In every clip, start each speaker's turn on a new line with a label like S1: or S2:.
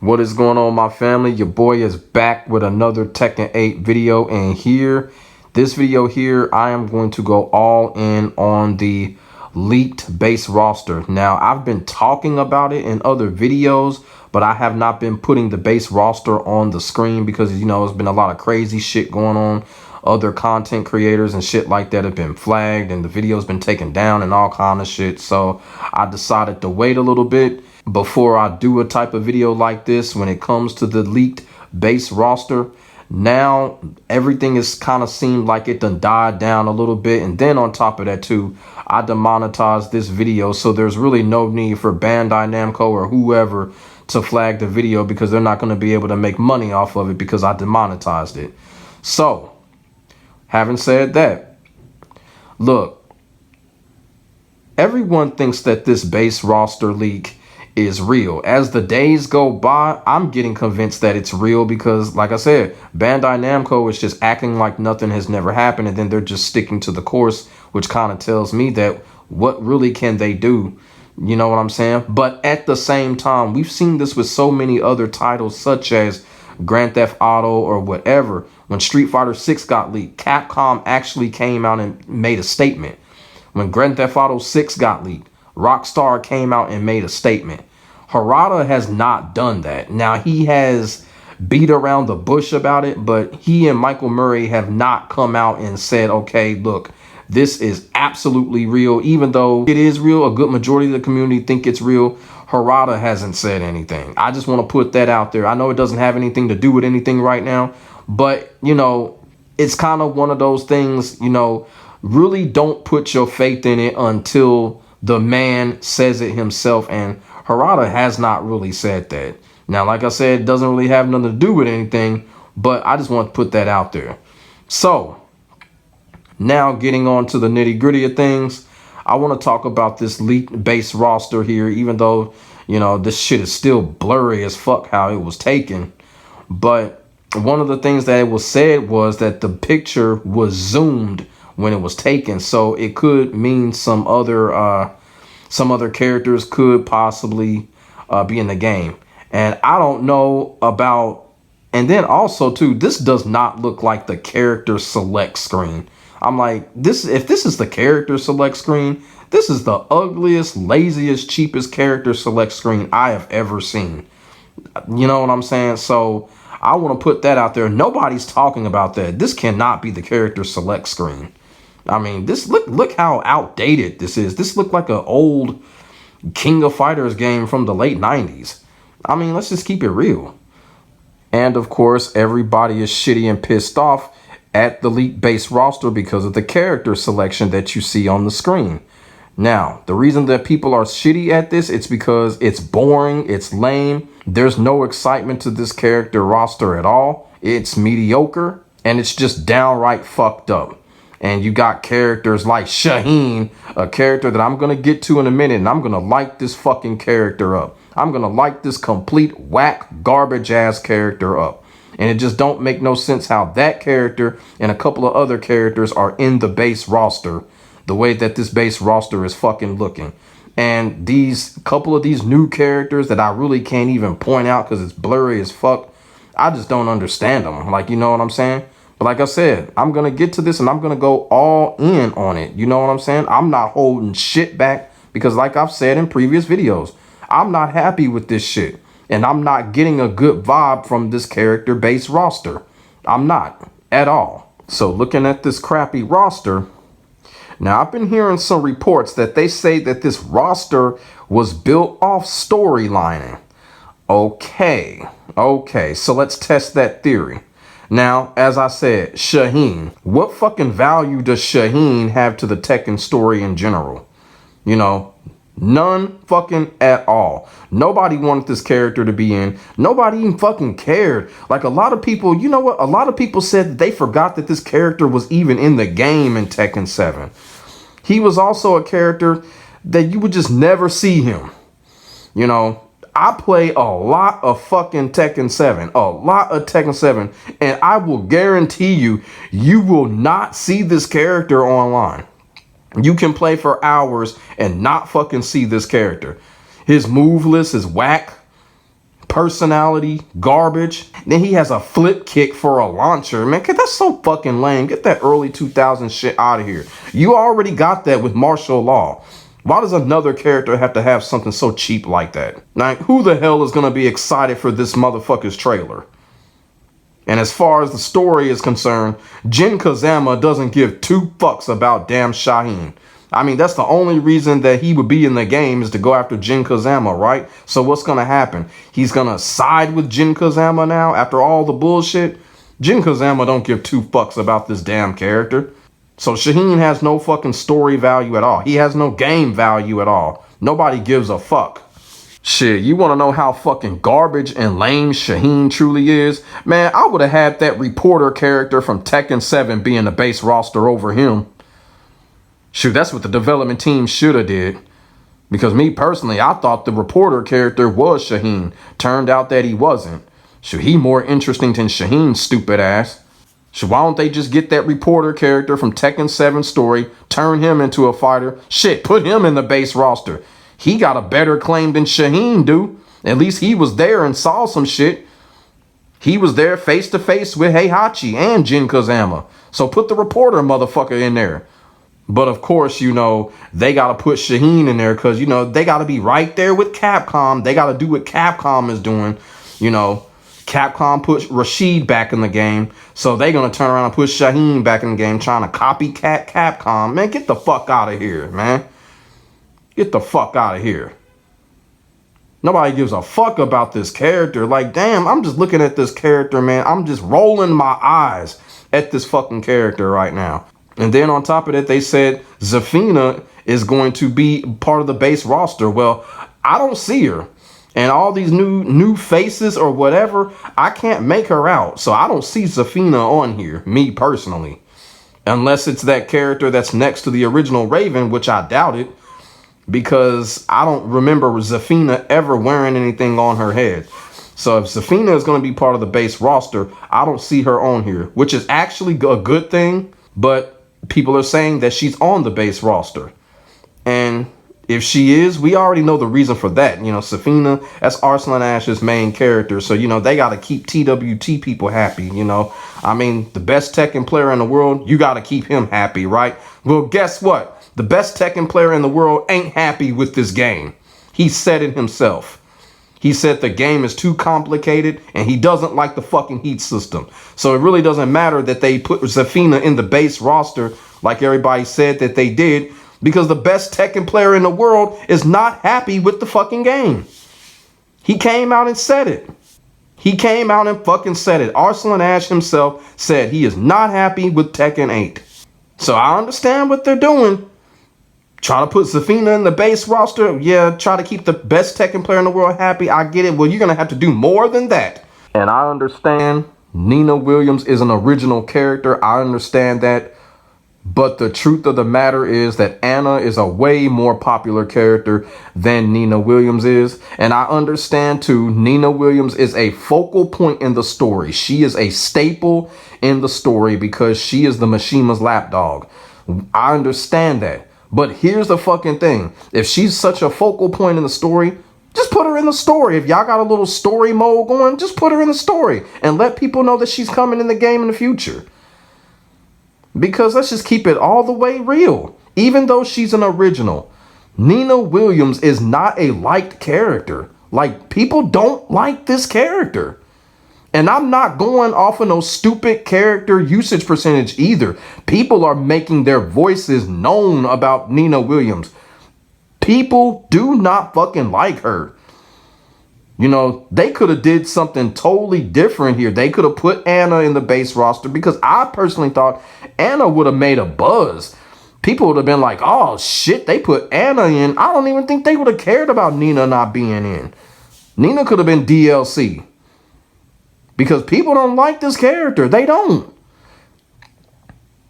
S1: What is going on, my family? Your boy is back with another Tekken 8 video, and this video here, I am going to go all in on the leaked base roster. Now, I've been talking about it in other videos, but I have not been putting the base roster on the screen because, there's been a lot of crazy shit going on. Other content creators and shit like that have been flagged and the video's been taken down and all kind of shit. So I decided to wait a little bit before I do a type of video like this when it comes to the leaked base roster. Now everything is kind of seemed like it done died down a little bit, and then on top of that too, I demonetized this video, so there's really no need for Bandai Namco or whoever to flag the video because they're not going to be able to make money off of it because I demonetized it. So having said that, look, everyone thinks that this base roster leak is real. As the days go by, I'm getting convinced that it's real because, like I said, Bandai Namco is just acting like nothing has never happened, and then they're just sticking to the course, which kind of tells me that what really can they do? You know what I'm saying? But at the same time, we've seen this with so many other titles such as Grand Theft Auto or whatever. When Street Fighter 6 got leaked, Capcom actually came out and made a statement. When Grand Theft Auto 6 got leaked, Rockstar came out and made a statement. Harada has not done that. Now, he has beat around the bush about it, but he and Michael Murray have not come out and said, okay, look, this is absolutely real. Even though it is real, a good majority of the community think it's real. Harada hasn't said anything. I just want to put that out there. I know it doesn't have anything to do with anything right now, but, it's kind of one of those things, really don't put your faith in it until the man says it himself, and Harada has not really said that. Now, like I said, it doesn't really have nothing to do with anything, but I just want to put that out there. So, now getting on to the nitty-gritty of things, I want to talk about this leaked base roster here, even though, this shit is still blurry as fuck how it was taken. But one of the things that it was said was that the picture was zoomed when it was taken, so it could mean some other characters could possibly be in the game. And I don't know about, and then also too, this does not look like the character select screen. I'm like, if this is the character select screen, this is the ugliest, laziest, cheapest character select screen I have ever seen. You know what I'm saying? So I want to put that out there. Nobody's talking about that. This cannot be the character select screen. I mean, this look how outdated this is. This looked like an old King of Fighters game from the late 90s. I mean, let's just keep it real. And of course, everybody is shitty and pissed off at the leaked base roster because of the character selection that you see on the screen. Now, the reason that people are shitty at this, it's because it's boring, it's lame. There's no excitement to this character roster at all. It's mediocre, and it's just downright fucked up. And you got characters like Shaheen, a character that I'm going to get to in a minute, and I'm going to light this fucking character up. I'm going to light this complete whack garbage ass character up. And it just don't make no sense how that character and a couple of other characters are in the base roster, the way that this base roster is fucking looking. And these couple of these new characters that I really can't even point out because it's blurry as fuck, I just don't understand them. Like, you know what I'm saying? But like I said, I'm going to get to this and I'm going to go all in on it. You know what I'm saying? I'm not holding shit back because like I've said in previous videos, I'm not happy with this shit. And I'm not getting a good vibe from this character base roster. I'm not at all. So looking at this crappy roster, now I've been hearing some reports that they say that this roster was built off storylining. Okay, so let's test that theory. Now, as I said, Shaheen. What fucking value does Shaheen have to the Tekken story in general? None fucking at all. Nobody wanted this character to be in. Nobody even fucking cared. Like a lot of people, you know what? A lot of people said that they forgot that this character was even in the game in Tekken 7. He was also a character that you would just never see him. I play a lot of fucking Tekken 7, and I will guarantee you will not see this character online. You can play for hours and not fucking see this character. His move list is whack. personality, garbage. Then he has a flip kick for a launcher. Man, that's so fucking lame. Get that early 2000s shit out of here. You already got that with martial law. Why does another character have to have something so cheap like that? Like, who the hell is going to be excited for this motherfucker's trailer? And as far as the story is concerned, Jin Kazama doesn't give two fucks about damn Shaheen. I mean, that's the only reason that he would be in the game is to go after Jin Kazama, right? So what's going to happen? He's going to side with Jin Kazama now after all the bullshit? Jin Kazama don't give two fucks about this damn character. So Shaheen has no fucking story value at all. He has no game value at all. Nobody gives a fuck. Shit, you want to know how fucking garbage and lame Shaheen truly is? Man, I would have had that reporter character from Tekken 7 being the base roster over him. Shoot, that's what the development team should have did. Because me personally, I thought the reporter character was Shaheen. Turned out that he wasn't. Shoot, he more interesting than Shaheen's stupid ass. So why don't they just get that reporter character from Tekken 7 story, turn him into a fighter? Shit, put him in the base roster. He got a better claim than Shaheen do. At least he was there and saw some shit. He was there face to face with Heihachi and Jin Kazama. So put the reporter motherfucker in there. But of course, you know, they got to put Shaheen in there because, you know, they got to be right there with Capcom. They got to do what Capcom is doing. You know, Capcom put Rashid back in the game. So they're going to turn around and put Shaheen back in the game trying to copycat Capcom. Man, get the fuck out of here, man. Get the fuck out of here. Nobody gives a fuck about this character. Like, damn, I'm just looking at this character, man. I'm just rolling my eyes at this fucking character right now. And then on top of that, they said Zafina is going to be part of the base roster. Well, I don't see her. And all these new faces or whatever, I can't make her out. So I don't see Zafina on here, me personally. Unless it's that character that's next to the original Raven, which I doubt it. Because I don't remember Zafina ever wearing anything on her head. So if Zafina is going to be part of the base roster, I don't see her on here, which is actually a good thing. But people are saying that she's on the base roster. And if she is, we already know the reason for that. You know, Zafina, that's Arslan Ash's main character. So, you know, they got to keep TWT people happy, you know. I mean, the best Tekken player in the world, you got to keep him happy, right? Well, guess what? The best Tekken player in the world ain't happy with this game. He said it himself. He said the game is too complicated and he doesn't like the fucking heat system. So it really doesn't matter that they put Zafina in the base roster like everybody said that they did, because the best Tekken player in the world is not happy with the fucking game. He came out and said it. He came out and fucking said it. Arslan Ash himself said he is not happy with Tekken 8. So I understand what they're doing. Try to put Zafina in the base roster. Yeah, try to keep the best Tekken player in the world happy. I get it. Well, you're going to have to do more than that. And I understand Nina Williams is an original character. I understand that. But the truth of the matter is that Anna is a way more popular character than Nina Williams is. And I understand too, Nina Williams is a focal point in the story. She is a staple in the story because she is the Mishima's lapdog. I understand that. But here's the fucking thing. If she's such a focal point in the story, just put her in the story. If y'all got a little story mode going, just put her in the story and let people know that she's coming in the game in the future. Because let's just keep it all the way real. Even though she's an original, Nina Williams is not a liked character. Like, people don't like this character. And I'm not going off of no stupid character usage percentage either. People are making their voices known about Nina Williams. People do not fucking like her. You know, they could have did something totally different here. They could have put Anna in the base roster because I personally thought Anna would have made a buzz. People would have been like, oh shit, they put Anna in. I don't even think they would have cared about Nina not being in. Nina could have been DLC. Because people don't like this character. They don't.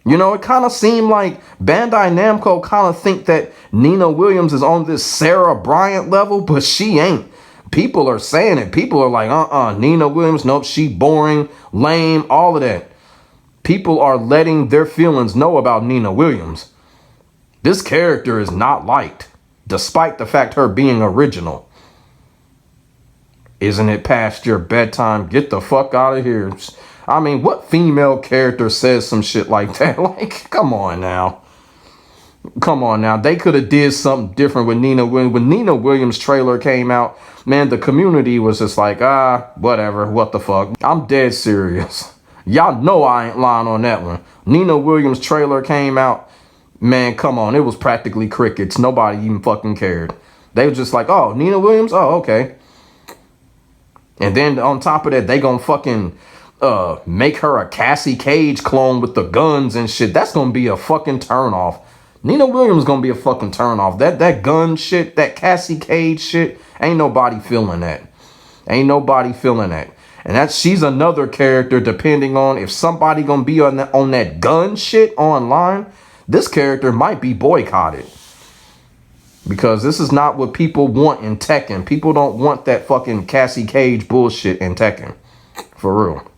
S1: You know, it kind of seemed like Bandai Namco kind of think that Nina Williams is on this Sarah Bryant level, but she ain't. People are saying it. People are like, Nina Williams, nope, she boring, lame, all of that. People are letting their feelings know about Nina Williams. This character is not liked, despite the fact her being original. Isn't it past your bedtime? Get the fuck out of here. I mean, what female character says some shit like that? Like, come on now. Come on now. They could have did something different with Nina Williams. When Nina Williams' trailer came out, man, the community was just like, whatever, what the fuck. I'm dead serious. Y'all know I ain't lying on that one. Nina Williams' trailer came out, man, come on. It was practically crickets. Nobody even fucking cared. They were just like, oh, Nina Williams? Oh, okay. And then on top of that, they gonna fucking make her a Cassie Cage clone with the guns and shit. That's gonna be a fucking turnoff. Nina Williams gonna be a fucking turnoff. That gun shit, that Cassie Cage shit, ain't nobody feeling that. Ain't nobody feeling that. And she's another character, depending on if somebody gonna be on that gun shit online, this character might be boycotted. Because this is not what people want in Tekken. People don't want that fucking Cassie Cage bullshit in Tekken. For real.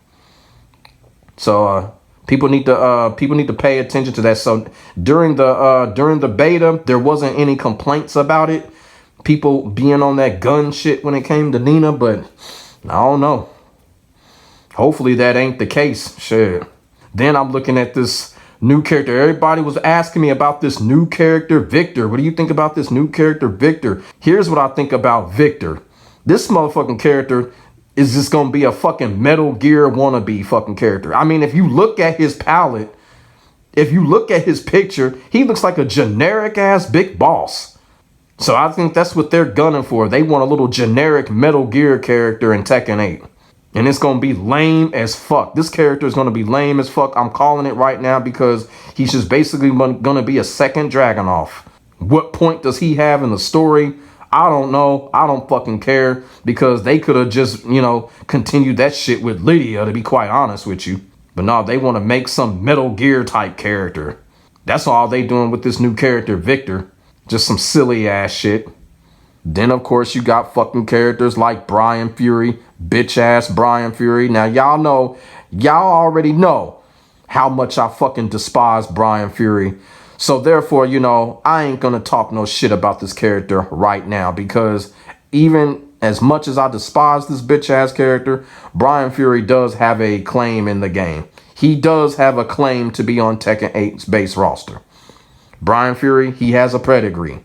S1: So people need to pay attention to that. So during the beta, there wasn't any complaints about it. People being on that gun shit when it came to Nina, but I don't know. Hopefully that ain't the case. Shit. Then I'm looking at this new character. Everybody was asking me about this new character, Victor. What do you think about this new character, Victor? Here's what I think about Victor. This motherfucking character is just gonna be a fucking Metal Gear wannabe fucking character. I mean, if you look at his palette, if you look at his picture, he looks like a generic ass big boss. So I think that's what they're gunning for. They want a little generic Metal Gear character in Tekken 8. And it's going to be lame as fuck. This character is going to be lame as fuck. I'm calling it right now because he's just basically going to be a second Dragunov. What point does he have in the story? I don't know. I don't fucking care because they could have just, continued that shit with Lydia, to be quite honest with you. But no, they want to make some Metal Gear type character. That's all they doing with this new character, Victor. Just some silly ass shit. Then, of course, you got fucking characters like Brian Fury, bitch ass Brian Fury. Now, y'all already know how much I fucking despise Brian Fury. So, therefore, I ain't gonna talk no shit about this character right now because even as much as I despise this bitch ass character, Brian Fury does have a claim in the game. He does have a claim to be on Tekken 8's base roster. Brian Fury, he has a pedigree.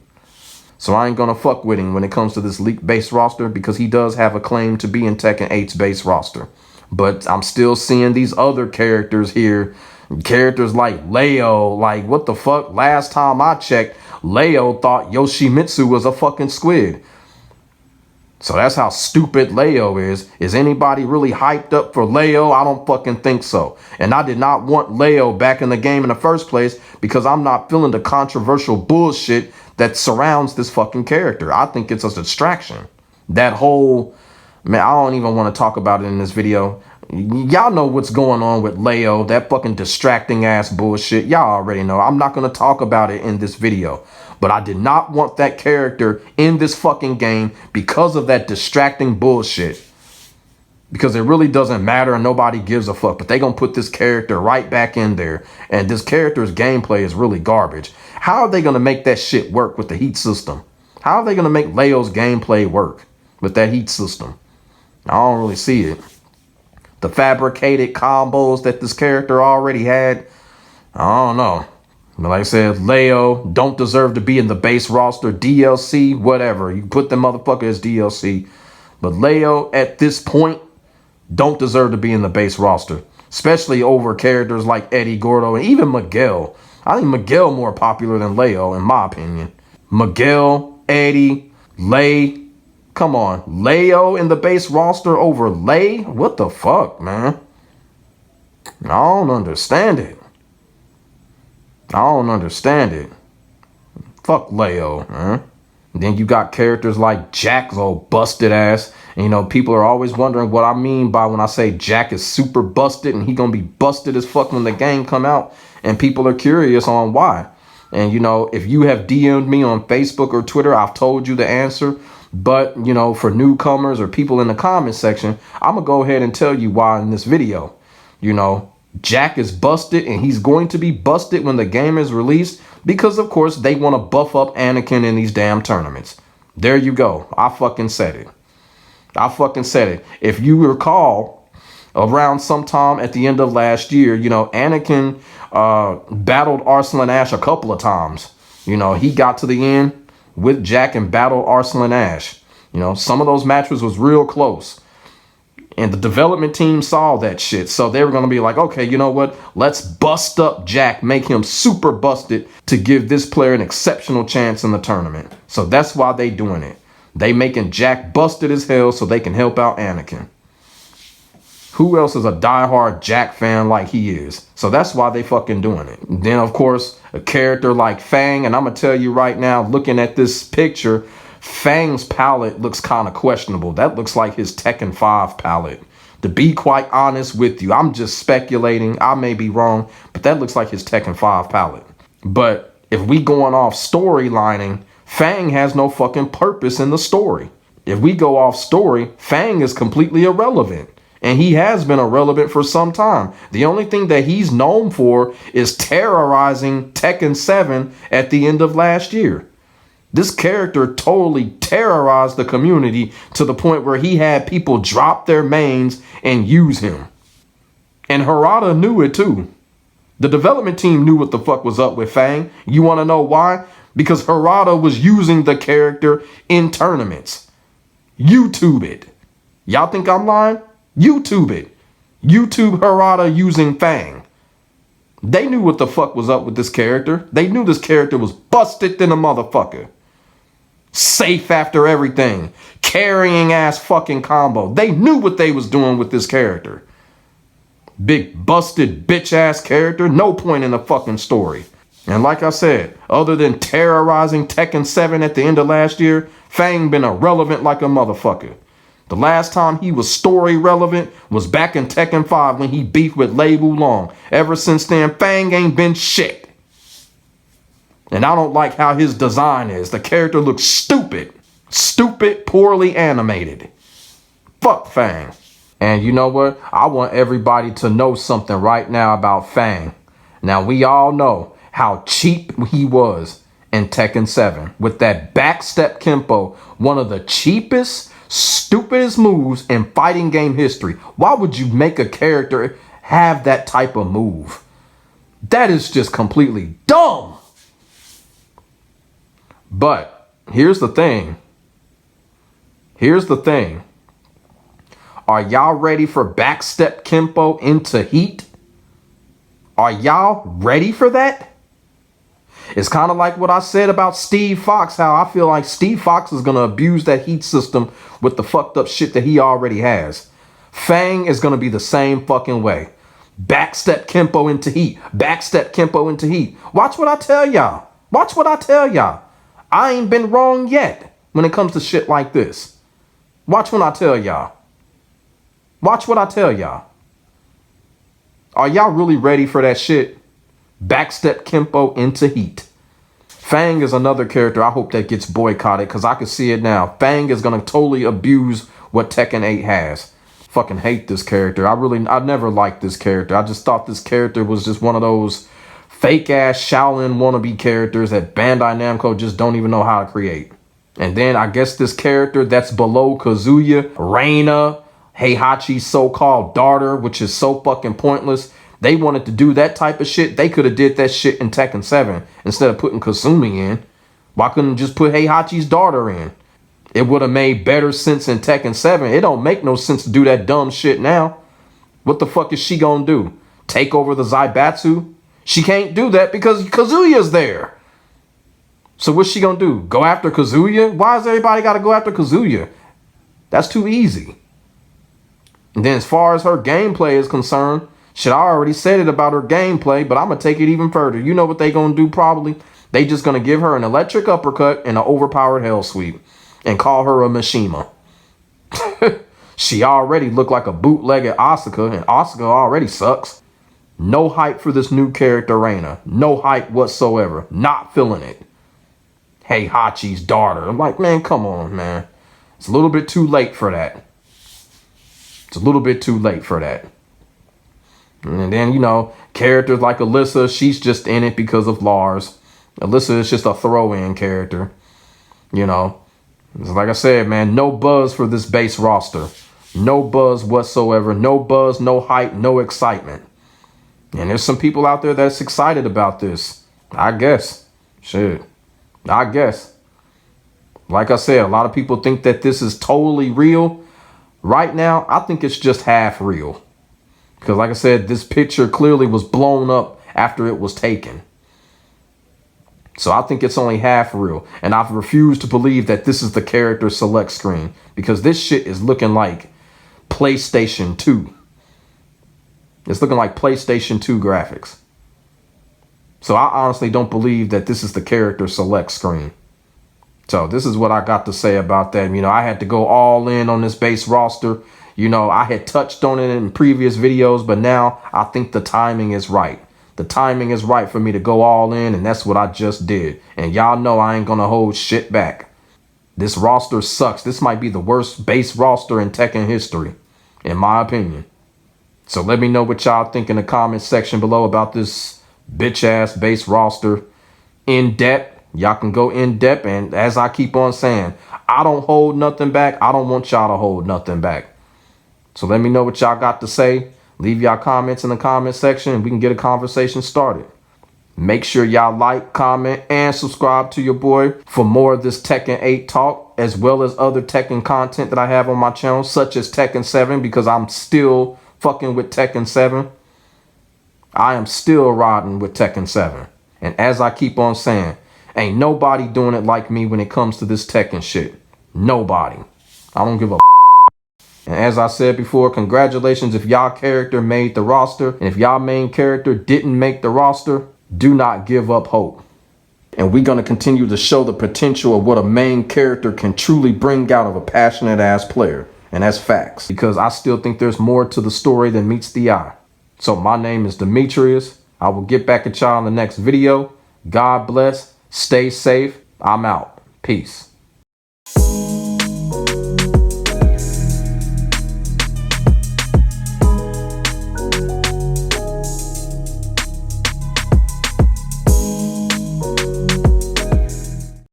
S1: So I ain't gonna fuck with him when it comes to this League base roster because he does have a claim to be in Tekken 8's base roster. But I'm still seeing these other characters here. Characters like Leo. Like, what the fuck? Last time I checked, Leo thought Yoshimitsu was a fucking squid. So that's how stupid Leo is. Is anybody really hyped up for Leo? I don't fucking think so. And I did not want Leo back in the game in the first place because I'm not feeling the controversial bullshit that surrounds this fucking character. I think it's a distraction. That whole, man, I don't even want to talk about it in this video. Y'all know what's going on with Leo, that fucking distracting ass bullshit. Y'all already know. I'm not going to talk about it in this video. But I did not want that character in this fucking game because of that distracting bullshit. Because it really doesn't matter and nobody gives a fuck. But they gonna put this character right back in there. And this character's gameplay is really garbage. How are they gonna make that shit work with the heat system? How are they gonna make Leo's gameplay work with that heat system? I don't really see it. The fabricated combos that this character already had, I don't know. But like I said, Leo don't deserve to be in the base roster. DLC, whatever. You put them motherfucker as DLC. But Leo, at this point, don't deserve to be in the base roster. Especially over characters like Eddie Gordo and even Miguel. I think Miguel more popular than Leo, in my opinion. Miguel, Eddie, Lei. Come on. Leo in the base roster over Lei? What the fuck, man? I don't understand it. I don't understand it. Fuck Leo, man. And then you got characters like Jack's old busted ass. And, people are always wondering what I mean by when I say Jack is super busted and he gonna be busted as fuck when the game come out. And people are curious on why. And, if you have DM'd me on Facebook or Twitter, I've told you the answer. But, for newcomers or people in the comment section, I'm gonna go ahead and tell you why in this video. Jack is busted and he's going to be busted when the game is released because, of course, they want to buff up Anakin in these damn tournaments. There you go. I fucking said it. I fucking said it. If you recall, around sometime at the end of last year, Anakin battled Arslan Ash a couple of times. He got to the end with Jack and battled Arslan Ash. Some of those matches was real close. And the development team saw that shit. So they were going to be like, okay, you know what? Let's bust up Jack, make him super busted to give this player an exceptional chance in the tournament. So that's why they doing it. They making Jack busted as hell so they can help out Anakin. Who else is a diehard Jack fan like he is? So that's why they fucking doing it. Then, of course, a character like Fang. And I'm going to tell you right now, looking at this picture, Fang's palette looks kind of questionable. That looks like his Tekken 5 palette. To be quite honest with you, I'm just speculating. I may be wrong, but that looks like his Tekken 5 palette. But if we going off storylining, Fang has no fucking purpose in the story. If we go off story, Fang is completely irrelevant. And he has been irrelevant for some time. The only thing that he's known for is terrorizing Tekken 7 at the end of last year. This character totally terrorized the community to the point where he had people drop their mains and use him. And Harada knew it too. The development team knew what the fuck was up with Fang. You want to know why? Because Harada was using the character in tournaments. YouTube it. Y'all think I'm lying? YouTube it. YouTube Harada using Fang. They knew what the fuck was up with this character. They knew this character was busted than a motherfucker. Safe after everything. Carrying ass fucking combo. They knew what they was doing with this character. Big busted bitch ass character. No point in the fucking story. And like I said, other than terrorizing Tekken 7 at the end of last year, Fang been irrelevant like a motherfucker. The last time he was story relevant was back in Tekken 5 when he beefed with Lei Wulong. Ever since then, Fang ain't been shit. And I don't like how his design is. The character looks stupid. Stupid, poorly animated. Fuck Fang. And you know what? I want everybody to know something right now about Fang. Now, we all know how cheap he was in Tekken 7. With that backstep Kempo, one of the cheapest, stupidest moves in fighting game history. Why would you make a character have that type of move? That is just completely dumb. But here's the thing. Are y'all ready for backstep Kempo into Heat? Are y'all ready for that? It's kind of like what I said about Steve Fox, how I feel like Steve Fox is going to abuse that Heat system with the fucked up shit that he already has. Fang is going to be the same fucking way. Backstep Kempo into Heat. Backstep Kempo into Heat. Watch what I tell y'all. Watch what I tell y'all. I ain't been wrong yet when it comes to shit like this. Watch what I tell y'all. Watch what I tell y'all. Are y'all really ready for that shit? Backstep Kempo into Heat. Fang is another character I hope that gets boycotted because I can see it now. Fang is going to totally abuse what Tekken 8 has. Fucking hate this character. I never liked this character. I just thought this character was just one of those fake ass Shaolin wannabe characters that Bandai Namco just don't even know how to create. And then I guess this character that's below Kazuya, Reina, Heihachi's so-called daughter, which is so fucking pointless. They wanted to do that type of shit. They could have did that shit in Tekken 7 instead of putting Kasumi in. Why couldn't just put Heihachi's daughter in? It would have made better sense in Tekken 7. It don't make no sense to do that dumb shit now. What the fuck is she gonna do? Take over the Zaibatsu? She can't do that because Kazuya's there. So what's she gonna do? Go after Kazuya? Why has everybody gotta go after Kazuya? That's too easy. And then as far as her gameplay is concerned, shit, I already said it about her gameplay, but I'm going to take it even further. You know what they going to do probably? They just going to give her an electric uppercut and an overpowered hell sweep and call her a Mishima. She already looked like a bootleg at Asuka, and Asuka already sucks. No hype for this new character, Reina. No hype whatsoever. Not feeling it. Heihachi's daughter. I'm like, man, come on, man. It's a little bit too late for that. It's a little bit too late for that. And then, characters like Alyssa, she's just in it because of Lars. Alyssa is just a throw-in character, Like I said, man, no buzz for this base roster. No buzz whatsoever. No buzz, no hype, no excitement. And there's some people out there that's excited about this. I guess. Shit. I guess. Like I said, a lot of people think that this is totally real. Right now, I think it's just half real. Because like I said, this picture clearly was blown up after it was taken. So I think it's only half real. And I've refused to believe that this is the character select screen. Because this shit is looking like PlayStation 2. It's looking like PlayStation 2 graphics. So I honestly don't believe that this is the character select screen. So this is what I got to say about that. You know, I had to go all in on this base roster. You know, I had touched on it in previous videos, but now I think the timing is right. The timing is right for me to go all in, and that's what I just did. And y'all know I ain't gonna hold shit back. This roster sucks. This might be the worst base roster in Tekken history, in my opinion. So let me know what y'all think in the comment section below about this bitch ass base roster. In depth. Y'all can go in depth, and as I keep on saying, I don't hold nothing back. I don't want y'all to hold nothing back. So let me know what y'all got to say. Leave y'all comments in the comment section and we can get a conversation started. Make sure y'all like, comment, and subscribe to your boy for more of this Tekken 8 talk, as well as other Tekken content that I have on my channel, such as Tekken 7, because I'm still fucking with Tekken 7. I am still riding with Tekken 7. And as I keep on saying, ain't nobody doing it like me when it comes to this Tekken shit. Nobody. I don't give a. And as I said before, congratulations if y'all character made the roster. And if y'all main character didn't make the roster, do not give up hope. And we're going to continue to show the potential of what a main character can truly bring out of a passionate ass player. And that's facts. Because I still think there's more to the story than meets the eye. So my name is Demetrius. I will get back at y'all in the next video. God bless. Stay safe. I'm out. Peace.